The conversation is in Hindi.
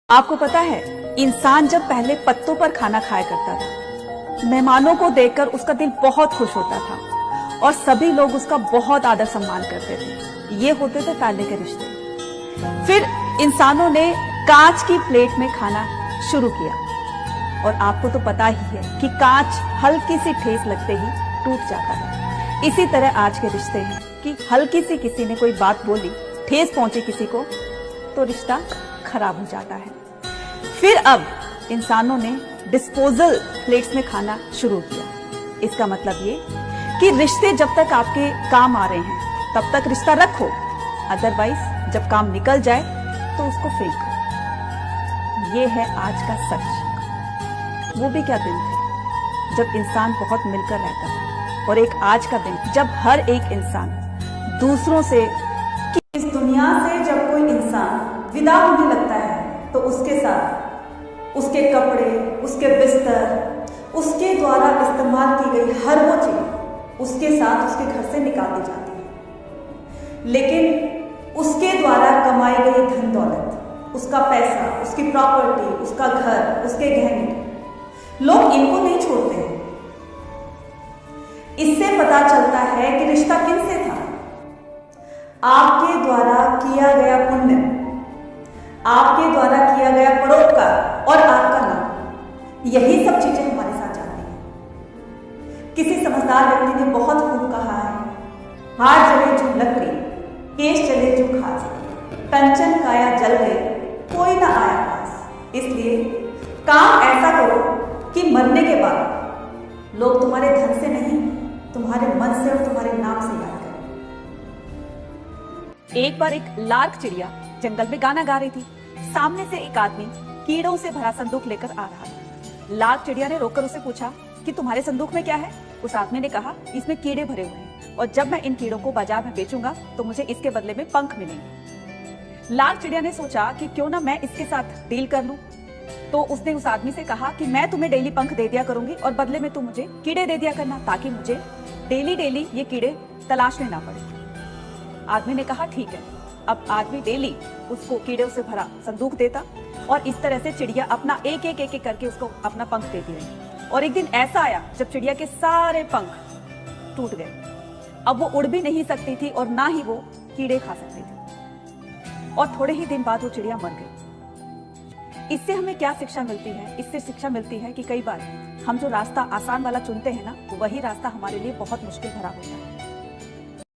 आपको पता है, इंसान जब पहले पत्तों पर खाना खाया करता था, मेहमानों को देखकर उसका दिल बहुत खुश होता था और सभी लोग उसका बहुत आदर सम्मान करते थे। ये होते थे पहले के रिश्ते। फिर इंसानों ने कांच की प्लेट में खाना शुरू किया और आपको तो पता ही है कि कांच हल्की सी ठेस लगते ही टूट जाता है। इसी तरह आज के रिश्ते हैं कि हल्की सी किसी ने कोई बात बोली, ठेस पहुंची किसी को, तो रिश्ता खराब हो जाता है। फिर अब इंसानों ने डिस्पोजल प्लेट्स में खाना शुरू किया। इसका मतलब ये कि रिश्ते जब तक आपके काम आ रहे हैं तब तक रिश्ता रखो, अदरवाइज जब काम निकल जाए तो उसको फेंको। ये है आज का सच। वो भी क्या दिन थे जब इंसान बहुत मिलकर रहता था, और एक आज का दिन जब हर एक इंसान दूसरों से, इस दुनिया से जब कोई इंसान विदा होने लगता है तो उसके साथ उसके कपड़े, उसके बिस्तर, उसके द्वारा इस्तेमाल की गई हर वो चीज उसके साथ उसके घर से निकाल दी जाती है। लेकिन उसके द्वारा कमाई गई धन दौलत, उसका पैसा, उसकी प्रॉपर्टी, उसका घर, उसके गहने, लोग इनको नहीं छोड़ते हैं। इससे पता चलता है कि रिश्ता किनसे था। आपके द्वारा किया गया पुण्य, आपके द्वारा किया गया परोपकार और आपका नाम, यही सब चीजें हमारे साथ जाती हैं। किसी समझदार व्यक्ति ने बहुत खूब कहा है, हाथ जले जो लकड़ी, केश चले जो खास, कंचन काया जल गए, कोई ना आया पास। इसलिए काम ऐसा करो कि मरने के बाद लोग तुम्हारे धन से नहीं, तुम्हारे मन से और तुम्हारे नाम से याद करें। एक बार एक लार्क चिड़िया जंगल में गाना गा रही थी। सामने से एक आदमी कीड़ों से भरा संदूक लेकर आ रहा था। लार्क चिड़िया ने रोककर उसे पूछा कि तुम्हारे संदूक में क्या है। उस आदमी ने कहा, इसमें कीड़े भरे हुए हैं और जब मैं इन कीड़ों को बाजार में बेचूंगा तो मुझे इसके बदले में पंख मिलेंगे। लार्क चिड़िया ने सोचा कि क्यों ना मैं इसके साथ डील कर लूं। तो उसने उस आदमी से कहा कि मैं तुम्हें डेली पंख दे दिया करूंगी और बदले में तुम मुझे कीड़े दे दिया करना, ताकि मुझे डेली ये कीड़े तलाशने ना पड़े। आदमी ने कहा ठीक है। अब आदमी डेली उसको कीड़ों से भरा संदूक देता और इस तरह से चिड़िया अपना एक एक करके उसको अपना पंख देती रही। और एक दिन ऐसा आया जब चिड़िया के सारे पंख टूट गए। अब वो उड़ भी नहीं सकती थी और ना ही वो कीड़े खा सकती थी, और थोड़े ही दिन बाद वो चिड़िया मर गई। इससे हमें क्या शिक्षा मिलती है? इससे शिक्षा मिलती है कि कई बार हम जो रास्ता आसान वाला चुनते हैं ना, वही रास्ता हमारे लिए बहुत मुश्किल भरा होता है।